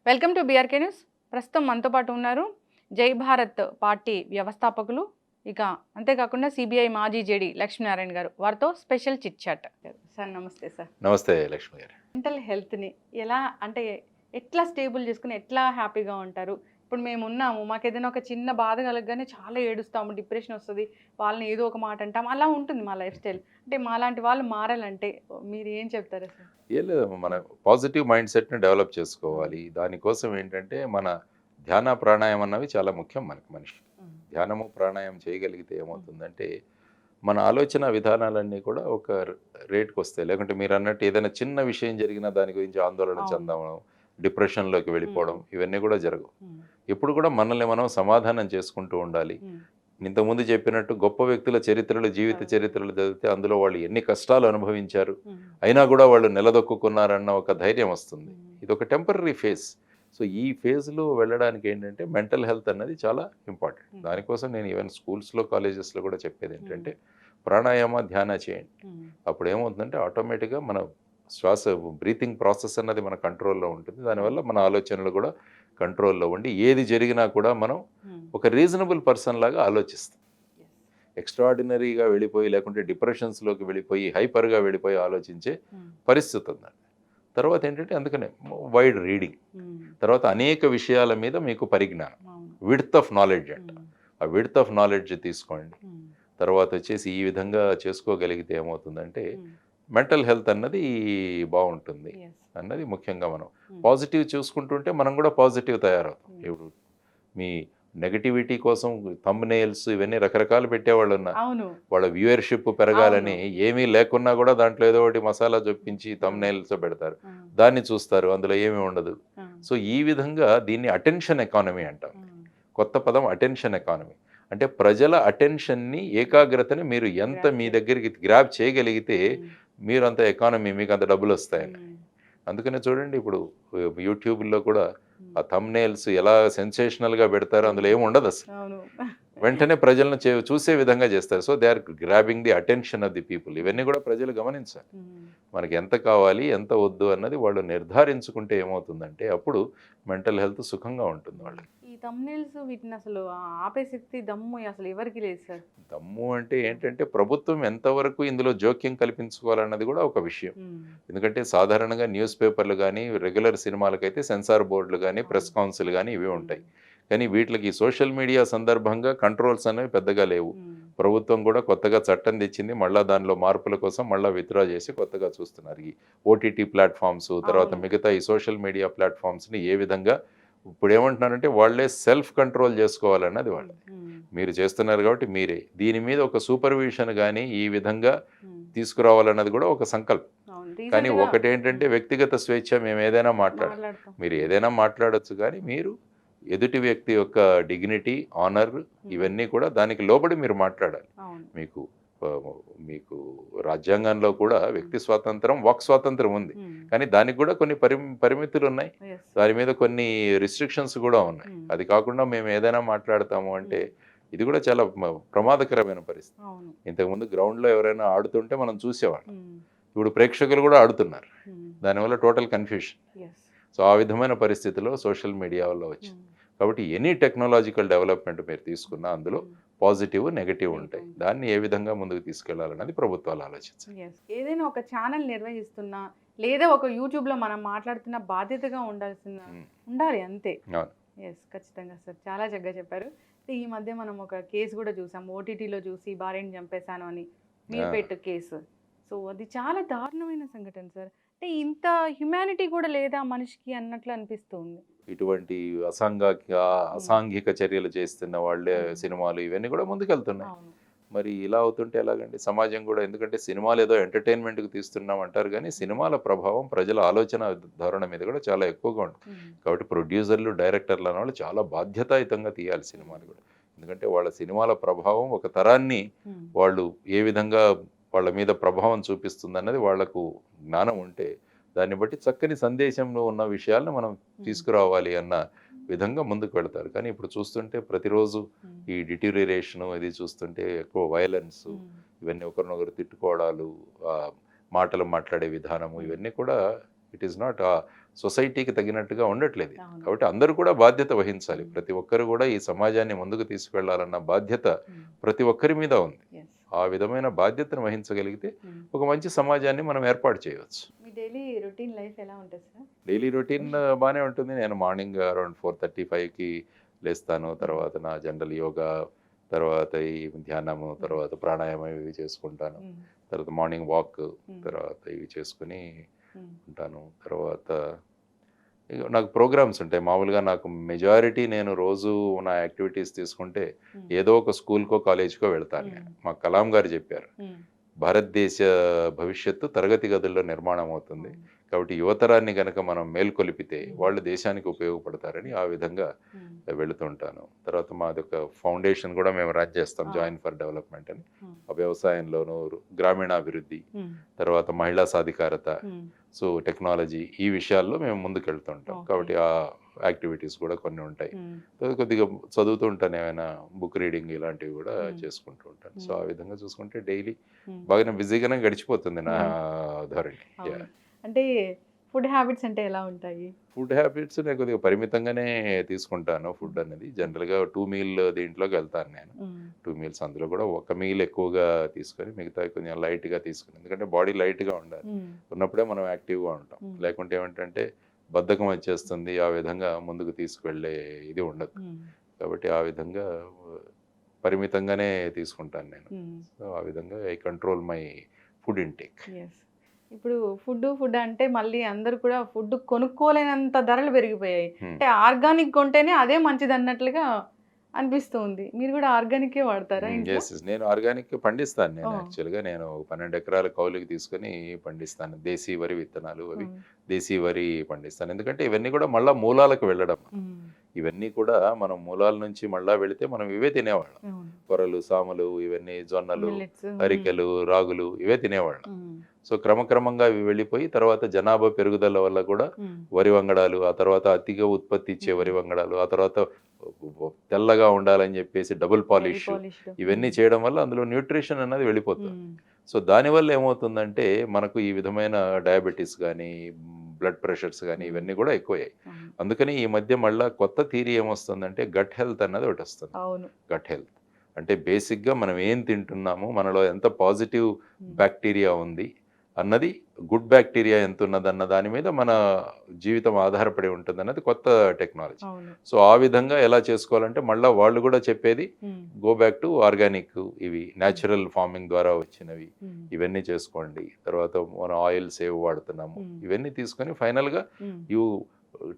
Welcome to BRK news. ప్రస్తుతం మనతో పాటు ఉన్నారు జై భారత్ పార్టీ వ్యవస్థాపకులు, ఇక అంతేకాకుండా సిబిఐ మాజీ జేడీ లక్ష్మీనారాయణ గారు. వారితో స్పెషల్ చిట్ చాట్. సార్ నమస్తే సార్. నమస్తే లక్ష్మి గారు. మెంటల్ హెల్త్ని ఎలా అంటే ఎట్లా స్టేబుల్ చేసుకుని ఎట్లా హ్యాపీగా ఉంటారు? ఇప్పుడు మేము ఉన్నాము, మాకు ఏదైనా ఒక చిన్న బాధ కలగగానే చాలా ఏడుస్తాము, డిప్రెషన్ వస్తుంది, వాళ్ళని ఏదో ఒక మాట అంటాం, అలా ఉంటుంది మా లైఫ్ స్టైల్. అంటే మాలాంటి వాళ్ళు మారాలంటే మీరు ఏం చెప్తారు సార్? ఏం లేదు, మన పాజిటివ్ మైండ్ సెట్ని డెవలప్ చేసుకోవాలి. దానికోసం ఏంటంటే మన ధ్యాన ప్రాణాయామం అన్నవి చాలా ముఖ్యం మనకి. మనిషి ధ్యానము ప్రాణాయామం చేయగలిగితే ఏమవుతుందంటే మన ఆలోచన విధానాలన్నీ కూడా ఒక రేట్కి వస్తాయి. లేకుంటే మీరు అన్నట్టు ఏదైనా చిన్న విషయం జరిగినా దాని గురించి ఆందోళన చెందడం, డిప్రెషన్లోకి వెళ్ళిపోవడం, ఇవన్నీ కూడా జరగవు. ఎప్పుడు కూడా మనల్ని మనం సమాధానం చేసుకుంటూ ఉండాలి. ఇంతకుముందు చెప్పినట్టు గొప్ప వ్యక్తుల చరిత్రలు, జీవిత చరిత్రలు చదివితే అందులో వాళ్ళు ఎన్ని కష్టాలు అనుభవించారు, అయినా కూడా వాళ్ళు నిలదొక్కున్నారన్న ఒక ధైర్యం వస్తుంది. ఇది ఒక టెంపరీ ఫేజ్. సో ఈ ఫేజ్లో వెళ్ళడానికి ఏంటంటే మెంటల్ హెల్త్ అన్నది చాలా ఇంపార్టెంట్. దానికోసం నేను ఈవెన్ స్కూల్స్లో, కాలేజెస్లో కూడా చెప్పేది ఏంటంటే ప్రాణాయామ, ధ్యాన చేయండి. అప్పుడు ఏమవుతుందంటే ఆటోమేటిక్గా మన శ్వాస బ్రీతింగ్ ప్రాసెస్ అన్నది మన కంట్రోల్లో ఉంటుంది. దానివల్ల మన ఆలోచనలు కూడా కంట్రోల్లో ఉండి ఏది జరిగినా కూడా మనం ఒక రీజనబుల్ పర్సన్ లాగా ఆలోచిస్తాం. ఎక్స్ట్రాడినరీగా వెళ్ళిపోయి, లేకుంటే డిప్రెషన్స్లోకి వెళ్ళిపోయి, హైపర్గా వెళ్ళిపోయి ఆలోచించే పరిస్థితి ఉందండి. తర్వాత ఏంటంటే అందుకనే వైడ్ రీడింగ్, తర్వాత అనేక విషయాల మీద మీకు పరిజ్ఞానం, విడ్త్ ఆఫ్ నాలెడ్జ్ అంట. ఆ విడ్త్ ఆఫ్ నాలెడ్జ్ తీసుకోండి. తర్వాత వచ్చేసి ఈ విధంగా చేసుకోగలిగితే ఏమవుతుందంటే మెంటల్ హెల్త్ అన్నది బాగుంటుంది అన్నది ముఖ్యంగా. మనం పాజిటివ్ చూసుకుంటుంటే మనం కూడా పాజిటివ్ తయారవుతాం. ఇప్పుడు మీ నెగటివిటీ కోసం థంబ్నెయిల్స్ ఇవన్నీ రకరకాలు పెట్టేవాళ్ళు ఉన్నారు. వాళ్ళ వ్యూయర్షిప్ పెరగాలని ఏమీ లేకున్నా కూడా దాంట్లో ఏదో ఒకటి మసాలా చొప్పించి థంబ్నెయిల్స్ పెడతారు, దాన్ని చూస్తారు, అందులో ఏమీ ఉండదు. సో ఈ విధంగా దీన్ని అటెన్షన్ ఎకానమీ అంటాం. కొత్త పదం అటెన్షన్ ఎకానమీ. అంటే ప్రజల అటెన్షన్ని, ఏకాగ్రతని మీరు ఎంత మీ దగ్గరికి గ్రాబ్ చేయగలిగితే మీరు అంత ఎకానమీ, మీకు అంత డబ్బులు వస్తాయండి. అందుకనే చూడండి ఇప్పుడు యూట్యూబ్లో కూడా ఆ థంబ్నెయిల్స్ ఎలా సెన్సేషనల్గా పెడతారో అందులో ఏమి ఉండదు అసలు. వెంటనే ప్రజలను చూసే విధంగా చేస్తారు. So they are grabbing the attention of the people. ఇవన్నీ కూడా ప్రజలు గమనించాలి. మనకి ఎంత కావాలి, ఎంత వద్దు అన్నది వాళ్ళు నిర్ధారించుకుంటే ఏమవుతుందంటే అప్పుడు మెంటల్ హెల్త్ సుఖంగా ఉంటుంది వాళ్ళకి. ఈ థంబ్నెయిల్స్ వీటిని అసలు ఆపే శక్తి, దమ్ము అసలు ఎవరికి లేదు సార్. దమ్ము అంటే ఏంటంటే ప్రభుత్వం ఎంతవరకు ఇందులో జోక్యం కల్పించుకోవాలన్నది కూడా ఒక విషయం. ఎందుకంటే సాధారణంగా న్యూస్ పేపర్లు కానీ, రెగ్యులర్ సినిమాలకైతే సెన్సార్ బోర్డులు కానీ, ప్రెస్ కౌన్సిల్ కానీ ఇవి ఉంటాయి. కానీ వీటికి సోషల్ మీడియా సందర్భంగా కంట్రోల్స్ అనేవి పెద్దగా లేవు. ప్రభుత్వం కూడా కొత్తగా చట్టం తెచ్చింది, మళ్ళీ దానిలో మార్పుల కోసం మళ్ళీ విత్డ్రా చేసి కొత్తగా చూస్తున్నారు. ఈ ఓటీటీ ప్లాట్ఫామ్స్, తర్వాత మిగతా ఈ సోషల్ మీడియా ప్లాట్ఫామ్స్ని ఏ విధంగా ఇప్పుడు ఏమంటున్నారంటే వాళ్ళే సెల్ఫ్ కంట్రోల్ చేసుకోవాలన్నది వాళ్ళది. మీరు చేస్తున్నారు కాబట్టి మీరే దీని మీద ఒక సూపర్విజన్ కానీ ఈ విధంగా తీసుకురావాలన్నది కూడా ఒక సంకల్పం. కానీ ఒకటేంటంటే వ్యక్తిగత స్వేచ్ఛ, మేము ఏదైనా మీరు ఏదైనా మాట్లాడచ్చు, కానీ మీరు ఎదుటి వ్యక్తి యొక్క డిగ్నిటీ, ఆనర్ ఇవన్నీ కూడా దానికి లోబడి మీరు మాట్లాడాలి. మీకు రాజ్యాంగంలో కూడా వ్యక్తి స్వాతంత్రం, వాక్ స్వాతంత్రం ఉంది, కానీ దానికి కూడా కొన్ని పరిమితులు ఉన్నాయి, దాని మీద కొన్ని రిస్ట్రిక్షన్స్ కూడా ఉన్నాయి. అది కాకుండా మేము ఏదైనా మాట్లాడతాము అంటే ఇది కూడా చాలా ప్రమాదకరమైన పరిస్థితి. ఇంతకుముందు గ్రౌండ్లో ఎవరైనా ఆడుతుంటే మనం చూసేవాళ్ళం, ఇప్పుడు ప్రేక్షకులు కూడా ఆడుతున్నారు. దానివల్ల టోటల్ కన్ఫ్యూషన్. సో ఆ విధమైన పరిస్థితిలో సోషల్ మీడియా వల్ల వచ్చింది. కాబట్టి ఎనీ టెక్నాలజికల్ డెవలప్మెంట్ మీరు తీసుకున్నా అందులో పాజిటివ్, నెగటివ్ ఉంటాయి. దాన్ని ఏ విధంగా ముందుకు తీసుకెళ్లాలన్నది ప్రభుత్వాలు ఆలోచించాలి. ఏదైనా ఒక ఛానల్ నిర్వహిస్తున్నా లేదా ఒక యూట్యూబ్లో మనం మాట్లాడుతున్న బాధ్యతగా ఉండాలి అంతే. ఖచ్చితంగా సార్, చాలా చక్కగా చెప్పారు. ఈ మధ్య మనం ఒక కేసు కూడా చూసాం, ఓటీటీలో చూసి భార్యని చంపేశాను అని మీర్పేట్ కేసు. సో అది చాలా దారుణమైన సంఘటన సార్. అంటే ఇంత హ్యుమానిటీ కూడా లేదా మనిషికి అన్నట్లు అనిపిస్తుంది. ఇటువంటి అసాంఘిక చర్యలు చేస్తున్న వాళ్ళే సినిమాలు ఇవన్నీ కూడా ముందుకెళ్తున్నాయి. మరి ఇలా అవుతుంటే ఎలాగండి సమాజం కూడా? ఎందుకంటే సినిమాలు ఏదో ఎంటర్టైన్మెంట్కి తీస్తున్నాం అంటారు, కానీ సినిమాల ప్రభావం ప్రజల ఆలోచన ధోరణి మీద కూడా చాలా ఎక్కువగా ఉంటుంది. కాబట్టి ప్రొడ్యూసర్లు, డైరెక్టర్లు అన్న వాళ్ళు చాలా బాధ్యతాయుతంగా తీయాలి సినిమాలు కూడా. ఎందుకంటే వాళ్ళ సినిమాల ప్రభావం ఒక తరాన్ని వాళ్ళు ఏ విధంగా వాళ్ళ మీద ప్రభావం చూపిస్తుంది అన్నది వాళ్లకు జ్ఞానం ఉంటే దాన్ని బట్టి చక్కని సందేశంలో ఉన్న విషయాలను మనం తీసుకురావాలి అన్న విధంగా ముందుకు వెళ్తారు. కానీ ఇప్పుడు చూస్తుంటే ప్రతిరోజు ఈ డిటీరియేషను ఇది చూస్తుంటే ఎక్కువ వైలెన్స్, ఇవన్నీ ఒకరినొకరు తిట్టుకోవడాలు, మాటలు మాట్లాడే విధానము, ఇవన్నీ కూడా ఇట్ ఈస్ నాట్ సొసైటీకి తగినట్టుగా ఉండట్లేదు. అవును. కాబట్టి అందరూ కూడా బాధ్యత వహించాలి. ప్రతి ఒక్కరు కూడా ఈ సమాజాన్ని ముందుకు తీసుకువెళ్ళాలన్న బాధ్యత ప్రతి ఒక్కరి మీద ఉంది. ఎస్. ఆ విధమైన బాధ్యతను వహించగలిగితే ఒక మంచి సమాజాన్ని మనం ఏర్పాటు చేయవచ్చు. మీ డైలీ రొటీన్ లైఫ్ ఎలా ఉంటుంది సార్? డైలీ రొటీన్ బాగానే ఉంటుంది. నేను మార్నింగ్ అరౌండ్ 4:35కి లేస్తాను. తర్వాత నా జనరల్ యోగా, తర్వాత ఈ ధ్యానము, తర్వాత ప్రాణాయామం ఇవి చేసుకుంటాను. తర్వాత మార్నింగ్ వాక్, తర్వాత ఇవి చేసుకుని ఉంటాను. తర్వాత ఇక నాకు ప్రోగ్రామ్స్ ఉంటాయి. మామూలుగా నాకు మెజారిటీ నేను రోజు నా యాక్టివిటీస్ తీసుకుంటే ఏదో ఒక స్కూల్కో కాలేజ్కో వెళ్తాను నేను. మా కలాం గారు చెప్పారు, భారతదేశ భవిష్యత్తు తరగతి గదుల్లో నిర్మాణం అవుతుంది. కాబట్టి యువతరాన్ని కనుక మనం మేల్కొలిపితే వాళ్ళు దేశానికి ఉపయోగపడతారని ఆ విధంగా వెళుతుంటాను. తర్వాత మాది ఒక ఫౌండేషన్ కూడా మేము రన్ చేస్తాం, జాయిన్ ఫర్ డెవలప్మెంట్ అని. వ్యవసాయంలోనూ గ్రామీణాభివృద్ధి, తర్వాత మహిళా సాధికారత, సో టెక్నాలజీ, ఈ విషయాల్లో మేము ముందుకు వెళ్తుంటాం. కాబట్టి ఆ యాక్టివిటీస్ కూడా కొన్ని ఉంటాయి. కొద్దిగా చదువుతూ ఉంటాను, ఏమైనా బుక్ రీడింగ్ ఇలాంటివి కూడా చేసుకుంటూ ఉంటాను. సో ఆ విధంగా చూసుకుంటే డైలీ బాగానే బిజీగానే గడిచిపోతుంది నా ధోరణి. అంటే ఫుడ్ హ్యాబిట్స్ అంటే ఎలా ఉంటాయి? ఫుడ్ హ్యాబిట్స్ నేను కొద్దిగా పరిమితంగానే తీసుకుంటాను. ఫుడ్ అనేది జనరల్గా 2 మీల్ దీంట్లోకి వెళ్తాను నేను. 2 మీల్స్, అందులో కూడా ఒక మీల్ ఎక్కువగా తీసుకొని మిగతా కొంచెం లైట్గా తీసుకుని, ఎందుకంటే బాడీ లైట్గా ఉండాలి. ఉన్నప్పుడే మనం యాక్టివ్గా ఉంటాం. లేకుంటే ఏమిటంటే బద్ధకం వచ్చేస్తుంది, ఆ విధంగా ముందుకు తీసుకువెళ్ళే ఇది ఉండదు. కాబట్టి ఆ విధంగా పరిమితంగానే తీసుకుంటాను నేను. సో ఆ విధంగా I control my food intake. ఇప్పుడు ఫుడ్ అంటే మళ్ళీ అందరూ కూడా ఫుడ్ కొనుక్కోలేనంత ధరలు పెరిగిపోయాయి. అంటే ఆర్గానిక్ కొంటేనే అదే మంచిది అన్నట్లుగా అనిపిస్తుంది. మీరు కూడా ఆర్గానికే వాడతారా? నేను ఆర్గానిక్ పండిస్తాను. నేను యాక్చువల్గా నేను 12 ఎకరాల కౌలుకి తీసుకొని పండిస్తాను. దేశీ వరి విత్తనాలు, అవి దేశీ వరి పండిస్తాను. ఎందుకంటే ఇవన్నీ కూడా మళ్ళీ మూలాలకు వెళ్ళడం. ఇవన్నీ కూడా మనం మూలాల నుంచి మళ్ళా వెళితే మనం ఇవే తినేవాళ్ళం. కొర్రలు, సామలు, ఇవన్నీ జొన్నలు, అరికెలు, రాగులు, ఇవే తినేవాళ్ళం. సో క్రమక్రమంగా ఇవి వెళ్ళిపోయి తర్వాత జనాభా పెరుగుదల వల్ల కూడా వరి వంగడాలు, ఆ తర్వాత అతిగా ఉత్పత్తి ఇచ్చే వరి వంగడాలు, ఆ తర్వాత తెల్లగా ఉండాలని చెప్పేసి డబుల్ పాలిష్, ఇవన్నీ చేయడం వల్ల అందులో న్యూట్రిషన్ అనేది వెళ్ళిపోతుంది. సో దానివల్ల ఏమవుతుందంటే మనకు ఈ విధమైన డయాబెటీస్ కానీ, బ్లడ్ ప్రెషర్స్ కానీ ఇవన్నీ కూడా ఎక్కువయ్యాయి. అందుకని ఈ మధ్య మళ్ళీ కొత్త థియరీ ఏమొస్తుందంటే గట్ హెల్త్ అన్నది ఒకటి వస్తుంది. గట్ హెల్త్ అంటే బేసిక్గా మనం ఏం తింటున్నాము, మనలో ఎంత పాజిటివ్ బ్యాక్టీరియా ఉంది అన్నది, గుడ్ బ్యాక్టీరియా ఎంత ఉన్నదన్న దాని మీద మన జీవితం ఆధారపడి ఉంటుంది అన్నది కొత్త టెక్నాలజీ. సో ఆ విధంగా ఎలా చేసుకోవాలంటే మళ్ళీ వాళ్ళు కూడా చెప్పేది గో బ్యాక్ టు ఆర్గానిక్, ఇవి న్యాచురల్ ఫార్మింగ్ ద్వారా వచ్చినవి, ఇవన్నీ చేసుకోండి. తర్వాత మనం ఆయిల్స్ ఏవి వాడుతున్నాము ఇవన్నీ తీసుకొని ఫైనల్గా you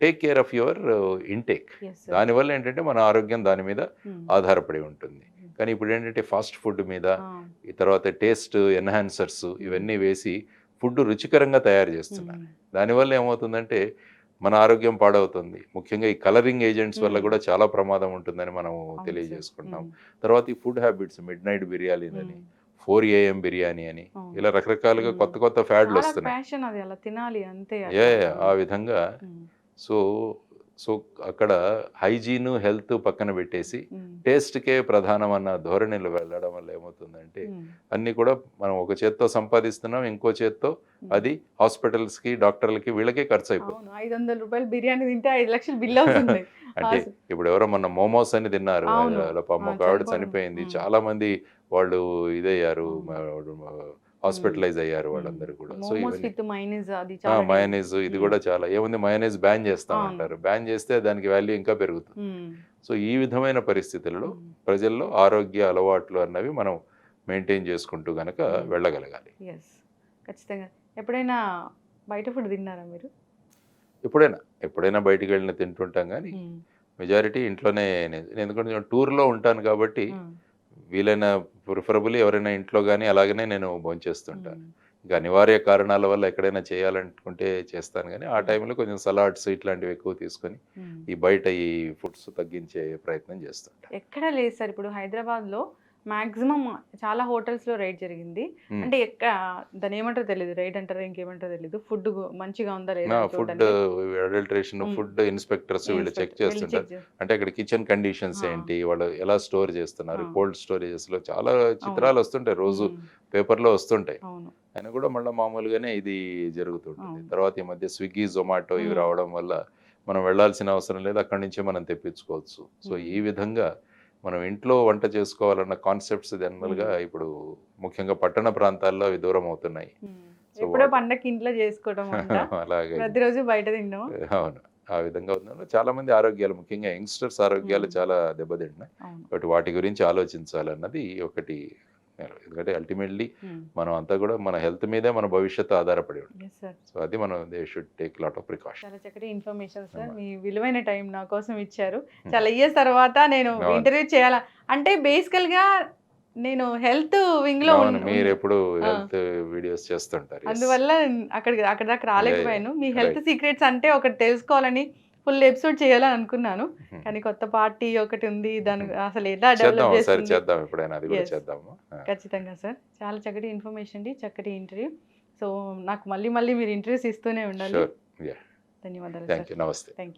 take care of your intake. దానివల్ల ఏంటంటే మన ఆరోగ్యం దాని మీద ఆధారపడి ఉంటుంది. కానీ ఇప్పుడు ఏంటంటే ఫాస్ట్ ఫుడ్ మీద, ఈ తర్వాత టేస్ట్ ఎన్హాన్సర్స్ ఇవన్నీ వేసి ఫుడ్ రుచికరంగా తయారు చేస్తున్నారు. దానివల్ల ఏమవుతుందంటే మన ఆరోగ్యం పాడవుతుంది. ముఖ్యంగా ఈ కలరింగ్ ఏజెంట్స్ వల్ల కూడా చాలా ప్రమాదం ఉంటుందని మనం తెలియజేసుకుంటాం. తర్వాత ఈ food habits, mid night biryani అని, 4 AM బిర్యానీ అని, ఇలా రకరకాలుగా కొత్త కొత్త ఫ్యాడ్లు వస్తున్నాయి. ఆ విధంగా సో అక్కడ హైజీను, హెల్త్ పక్కన పెట్టేసి టేస్ట్కే ప్రధానం అన్న ధోరణిలో వెళ్ళడం వల్ల ఏమవుతుందంటే అన్నీ కూడా మనం ఒక చేత్తో సంపాదిస్తున్నాం, ఇంకో చేత్తో అది హాస్పిటల్స్కి, డాక్టర్లకి, వీళ్ళకే ఖర్చు అయిపోతుంది. 500 రూపాయలు బిర్యానీ తింటే 5 లక్షలు బిల్ అవుతుంది. అంటే ఇప్పుడు ఎవరో మొన్న మోమోస్ అని తిన్నారు, ఒక ఆవిడ చనిపోయింది, చాలా మంది వాళ్ళు ఇదయ్యారు, హాస్పిటలైజ్ అయ్యారు వాళ్ళందరూ కూడా. సో మయోనైజ్ ఇది కూడా చాలా ఏముంది, మయోనైజ్ బ్యాన్ చేస్తామంటారు, బ్యాన్ చేస్తే దానికి వాల్యూ ఇంకా పెరుగుతుంది. సో ఈ విధమైన పరిస్థితులలో ప్రజల్లో ఆరోగ్య అలవాట్లు అన్నవి మనం మెయింటైన్ చేసుకుంటూ గనక వెళ్ళగలగాలి. ఖచ్చితంగా. ఎప్పుడైనా బయట ఫుడ్ తిన్నారా మీరు? ఎప్పుడైనా బయటికి వెళ్ళిన తింటుంటాం, కానీ మెజారిటీ ఇంట్లోనే. ఎందుకంటే టూర్లో ఉంటాను కాబట్టి వీలైన ప్రిఫరబుల్ ఎవరైనా ఇంట్లో కానీ అలాగనే నేను భోంచేస్తుంటాను. ఇంకా అనివార్య కారణాల వల్ల ఎక్కడైనా చేయాలనుకుంటే చేస్తాను, కానీ ఆ టైంలో కొంచెం సలాడ్స్ ఇట్లాంటివి ఎక్కువ తీసుకొని ఈ బయట ఈ ఫుడ్స్ తగ్గించే ప్రయత్నం చేస్తుంటాను. ఎక్కడ లేదు సార్, ఇప్పుడు హైదరాబాద్లో మాక్సిమం చాలా హోటల్స్లో రైడ్ జరిగింది. Hmm. అంటే దాని ఏమంటారో తెలియదు, రైడ్ అంటారో ఇంకేమంటారో తెలియదు. ఫుడ్ మంచిగా ఉందా లేదా అని ఫుడ్ చూడడానికి. అడల్టరేషన్, ఫుడ్ ఇన్స్పెక్టర్స్ వీళ్ళు చెక్ ఇన్స్పెక్టర్ వెళ్ళి చేస్తుంటారు. చెక్ చేస్తారు. అంటే అక్కడ కిచెన్ కండిషన్స్ ఆ. ఏంటి, వాళ్ళు ఎలా స్టోర్ చేస్తున్నారు, ఆ. కోల్డ్ స్టోరేజెస్లో చాలా చిత్రాలు వస్తుంటాయి, రోజు ఉమ్, పేపర్లో వస్తుంటాయి. అవును. అయినా కూడా మళ్ళీ మామూలుగానే ఇది జరుగుతుంటుంది. అవును. తర్వాత ఈ మధ్య స్విగ్గీ, జొమాటో ఇవి ఉమ్, రావడం వల్ల మనం వెళ్ళాల్సిన అవసరం లేదు, అక్కడి నుంచే మనం తెప్పించుకోవచ్చు. సో ఉమ్, ఈ విధంగా మనం ఇంట్లో వంట చేసుకోవాలన్న కాన్సెప్ట్స్ జనరల్గా ఇప్పుడు ముఖ్యంగా పట్టణ ప్రాంతాల్లో అవి దూరం అవుతున్నాయి. ఉమ్. సో ఎప్పుడో పండగకి ఇంట్లో చేసుకోవడం వంట, అలాగే ప్రతిరోజు బయట తినడం. అవును. ఆ విధంగా ఉందన్న చాలా మంది ఆరోగ్యాలు, ముఖ్యంగా యంగ్స్టర్స్ ఆరోగ్యాలు ఉమ్, చాలా దెబ్బతింటున్నాయి. అవును. బట్ వాటి గురించి ఆలోచించాలన్నది ఒకటి. ఎందుకంటే అల్టిమేట్లీ ఉమ్, మనం అంతా కూడా మన హెల్త్ మీదే మన భవిష్యత్తు ఆధారపడి ఉంటుంది. yes sir. సో అది మనం they should take lot of precaution. చాలా చక్కటి ఇన్ఫర్మేషన్ సార్. అవును. మీ విలువైన టైం నా కోసం ఇచ్చారు. Hmm. చాలా ఇయర్స్ తర్వాత నేను అవును. ఇంటర్వ్యూ చేయాలా అంటే బేసికల్గా నేను హెల్త్ వింగ్ లో అవును, మీరు ఎప్పుడు ఆ. హెల్త్ వీడియోస్ చేస్తుంటారు. Yes. అందువల్ల అక్కడ దాకా రాలేకపోయాను. మీ Yeah. Health Right. సీక్రెట్స్ అంటే ఒకటి తెలుసుకోవాలని ఫుల్ ఎపిసోడ్ చేయాలని అనుకున్నాను. Hmm. కానీ కొత్త పార్టీ ఒకటి ఉంది, దాని Hmm. అసలు ఎలా చేద్దాం, డెవలప్ ఒకసారి చేస్తుంది. చేద్దాం, ఎప్పుడైనా అది కూడా Yes. చేద్దాము. ఖచ్చితంగా సార్. చాలా చక్కటి ఇన్ఫర్మేషన్ అండి, చక్కటి ఇంటర్వ్యూ. సో నాకు మళ్ళీ మళ్ళీ మీరు ఇంటర్వ్యూస్ ఇస్తూనే ఉండాలి. షూర్. యా, ధన్యవాదాలు థ్యాంక్ సార్. యూ. నమస్తే. Thank you.